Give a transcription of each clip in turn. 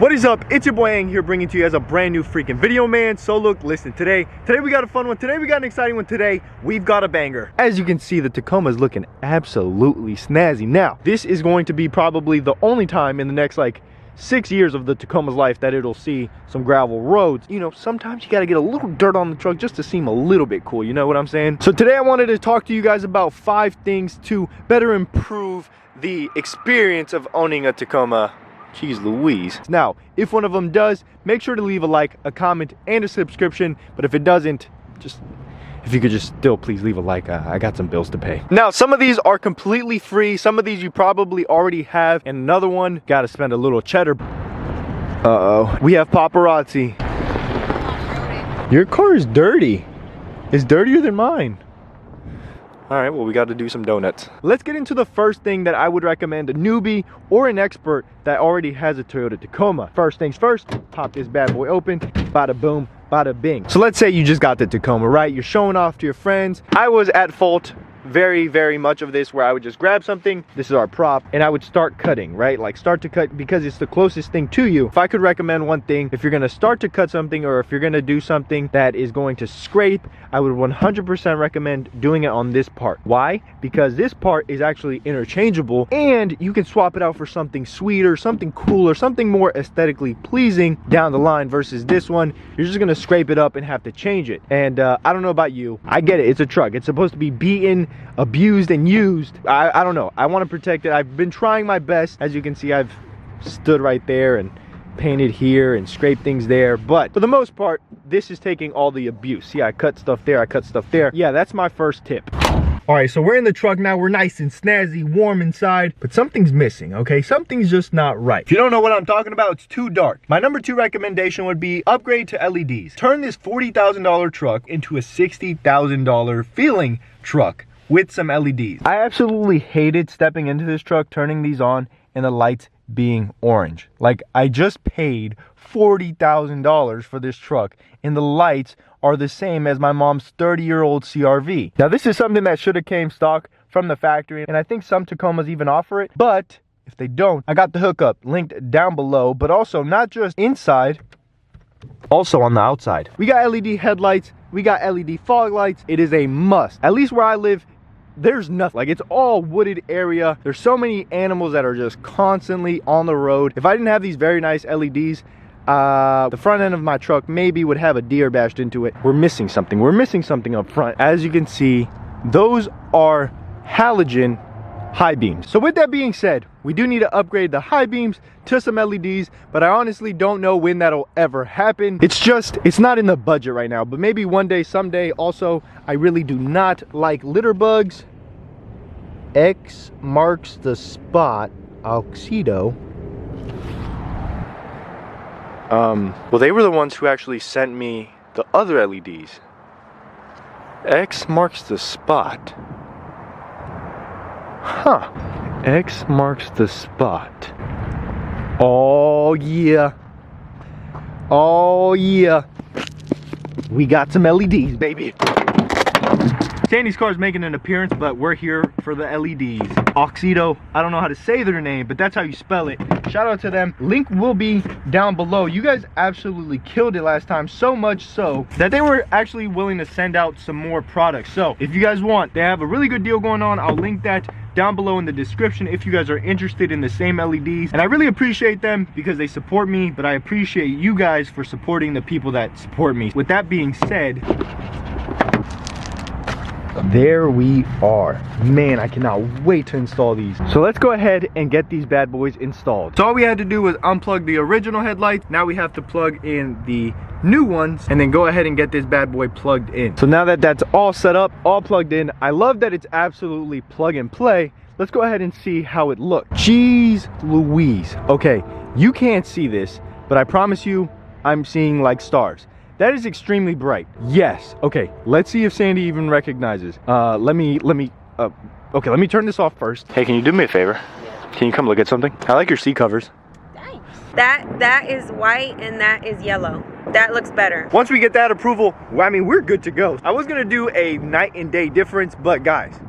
What is up? It's your boy Aing here, bringing to you guys a brand new freaking video, man. So look, listen, today we got a fun one. Today we got an exciting one. Today we've got a banger. As you can see, the Tacoma is looking absolutely snazzy. Now, this is going to be probably the only time in the next like 6 years of the Tacoma's life that it'll see some gravel roads. You know, sometimes you gotta get a little dirt on the truck just to seem a little bit cool, you know what I'm saying? So today I wanted to talk to you guys about 5 things to better improve the experience of owning a Tacoma. Jeez Louise. Now, if one of them does, make sure to leave a like, a comment, and a subscription. But if it doesn't, if you could just still please leave a like. I got some bills to pay. Now, some of these are completely free. Some of these you probably already have. And another one, gotta spend a little cheddar. Uh-oh. We have paparazzi. Your car is dirty. It's dirtier than mine. All right, well, we got to do some donuts. Let's get into the first thing that I would recommend a newbie or an expert that already has a Toyota Tacoma. First things first, pop this bad boy open, bada boom, bada bing. So let's say you just got the Tacoma, right? You're showing off to your friends. I was at fault very much of this, where I would just grab something, this is our prop, and I would start cutting, right? Like start to cut, because it's the closest thing to you. If I could recommend one thing, if you're gonna start to cut something, or if you're gonna do something that is going to scrape, I would 100% recommend doing it on this part. Why? Because this part is actually interchangeable, and you can swap it out for something sweeter, something cooler, something more aesthetically pleasing down the line, versus this one, you're just gonna scrape it up and have to change it. And I don't know about you, I get it, it's a truck, it's supposed to be beaten, abused, and used. I don't know, I want to protect it. I've been trying my best. As you can see, I've stood right there and painted here and scraped things there, but for the most part, this is taking all the abuse. See, I cut stuff there, I cut stuff there. Yeah, that's my first tip. All right, so we're in the truck now. We're nice and snazzy, warm inside, but something's missing, okay? Something's just not right. If you don't know what I'm talking about, it's too dark. My number 2 recommendation would be upgrade to LEDs. Turn this $40,000 truck into a $60,000 feeling truck with some LEDs. I absolutely hated stepping into this truck, turning these on, and the lights being orange. Like, I just paid $40,000 for this truck, and the lights are the same as my mom's 30-year-old CRV. Now, this is something that should have came stock from the factory, and I think some Tacomas even offer it, but if they don't, I got the hookup linked down below, but also not just inside, also on the outside. We got LED headlights, we got LED fog lights. It is a must. At least where I live, there's nothing. Like, it's all wooded area. There's so many animals that are just constantly on the road. If I didn't have these very nice LEDs, the front end of my truck maybe would have a deer bashed into it. We're missing something. We're missing something up front. As you can see, those are halogen high beams. So with that being said, we do need to upgrade the high beams to some LEDs, but I honestly don't know when that'll ever happen. It's not in the budget right now, but maybe one day, someday. Also, I really do not like litter bugs. X marks the spot, Oxido. Well, they were the ones who actually sent me the other LEDs. X marks the spot. Huh. X marks the spot. Oh yeah. Oh yeah. We got some LEDs, baby. Sandy's car is making an appearance, but we're here for the LEDs. Oxido, I don't know how to say their name, but that's how you spell it. Shout out to them. Link will be down below. You guys absolutely killed it last time, so much so that they were actually willing to send out some more products. So if you guys want, they have a really good deal going on. I'll link that down below in the description if you guys are interested in the same LEDs. And I really appreciate them because they support me, but I appreciate you guys for supporting the people that support me. With that being said, there we are. Man, I cannot wait to install these. So let's go ahead and get these bad boys installed. So all we had to do was unplug the original headlights. Now we have to plug in the new ones and then go ahead and get this bad boy plugged in. So now that that's all set up, all plugged in, I love that it's absolutely plug and play. Let's go ahead and see how it looks. Jeez Louise. Okay, you can't see this, but I promise you, I'm seeing like stars. That is extremely bright. Yes. Okay, let's see if Sandy even recognizes. Let me turn this off first. Hey, can you do me a favor? Yeah. Can you come look at something? I like your seat covers. Thanks. That is white and that is yellow. That looks better. Once we get that approval, I mean, we're good to go. I was gonna do a night and day difference, but guys,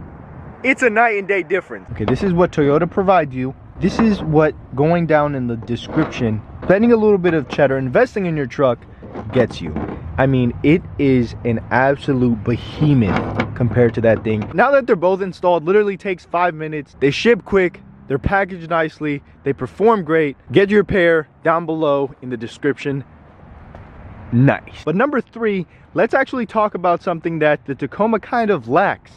it's a night and day difference. Okay, this is what Toyota provides you. This is what going down in the description spending a little bit of cheddar, investing in your truck gets you. I mean, it is an absolute behemoth compared to that thing. Now that they're both installed, literally takes 5 minutes. They ship quick, they're packaged nicely, they perform great. Get your pair down below in the description. Nice. But number 3, let's actually talk about something that the Tacoma kind of lacks,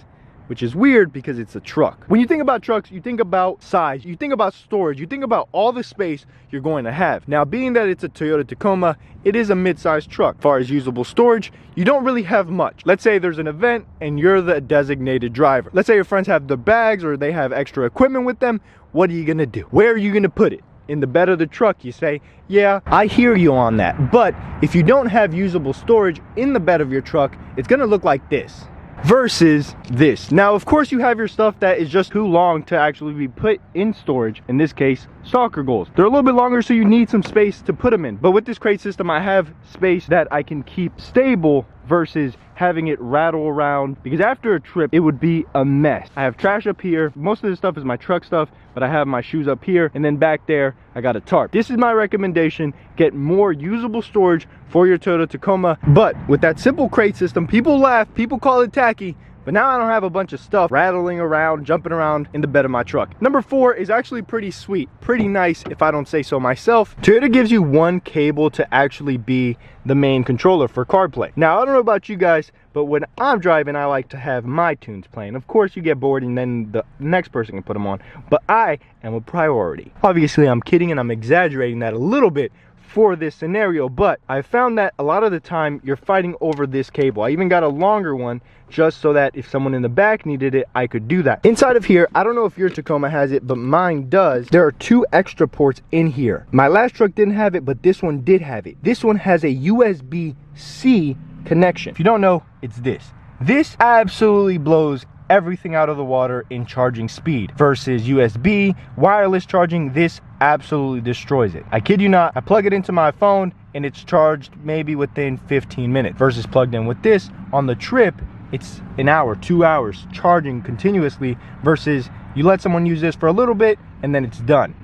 which is weird because it's a truck. When you think about trucks, you think about size, you think about storage, you think about all the space you're going to have. Now, being that it's a Toyota Tacoma, it is a mid-sized truck. As far as usable storage, you don't really have much. Let's say there's an event and you're the designated driver. Let's say your friends have the bags or they have extra equipment with them. What are you gonna do? Where are you gonna put it? In the bed of the truck? You say, yeah, I hear you on that. But if you don't have usable storage in the bed of your truck, it's gonna look like this versus this. Now, of course, you have your stuff that is just too long to actually be put in storage. In this case, stalker goals. They're a little bit longer, so you need some space to put them in. But with this crate system, I have space that I can keep stable versus having it rattle around, because after a trip it would be a mess. I have trash up here. Most of this stuff is my truck stuff, but I have my shoes up here, and then back there I got a tarp. This is my recommendation. Get more usable storage for your Toyota Tacoma. But with that simple crate system, people laugh, people call it tacky, but now I don't have a bunch of stuff rattling around, jumping around in the bed of my truck. Number 4 is actually pretty sweet, pretty nice if I don't say so myself. Toyota gives you one cable to actually be the main controller for CarPlay. Now, I don't know about you guys, but when I'm driving, I like to have my tunes playing. Of course, you get bored and then the next person can put them on, but I am a priority. Obviously, I'm kidding and I'm exaggerating that a little bit for this scenario, but I found that a lot of the time you're fighting over this cable. I even got a longer one just so that if someone in the back needed it, I could do that. Inside of here, I don't know if your Tacoma has it, but mine does. There are 2 extra ports in here. My last truck didn't have it, but this one did have it. This one has a USB-C connection. If you don't know, it's this. This absolutely blows everything out of the water in charging speed versus USB wireless charging. This absolutely destroys it. I kid you not. I plug it into my phone and it's charged maybe within 15 minutes versus plugged in with this on the trip. It's an hour, 2 hours charging continuously versus you let someone use this for a little bit and then it's done.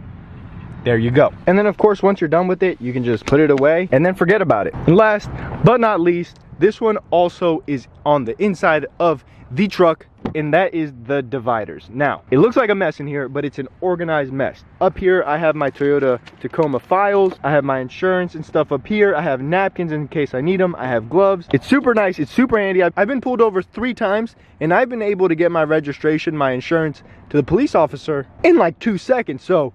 There you go. And then of course, once you're done with it, you can just put it away and then forget about it. And last but not least, this one also is on the inside of the truck, and that is the dividers. Now, it looks like a mess in here, but it's an organized mess. Up here, I have my Toyota Tacoma files. I have my insurance and stuff up here. I have napkins in case I need them. I have gloves. It's super nice. It's super handy. I've been pulled over 3 times, and I've been able to get my registration, my insurance to the police officer in like 2 seconds. So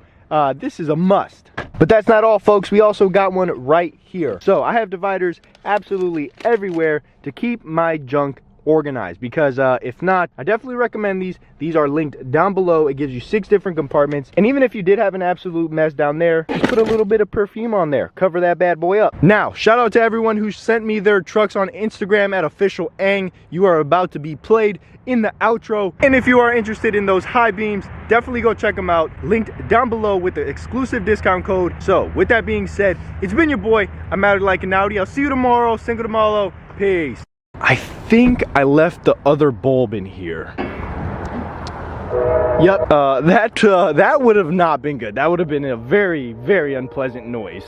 this is a must. But that's not all, folks. We also got one right here. So I have dividers absolutely everywhere to keep my junk organized, because if not, I definitely recommend these. These are linked down below. It gives you 6 different compartments, and even if you did have an absolute mess down there, just put a little bit of perfume on there, cover that bad boy up. Now, shout out to everyone who sent me their trucks on Instagram at official Aing. You are about to be played in the outro, and if you are interested in those high beams, definitely go check them out, linked down below with the exclusive discount code. So with that being said, it's been your boy. I'm out like an Audi. I'll see you tomorrow. Cinco de Malo. Peace. I think I left the other bulb in here. Yep, that would have not been good. That would have been a very, very unpleasant noise.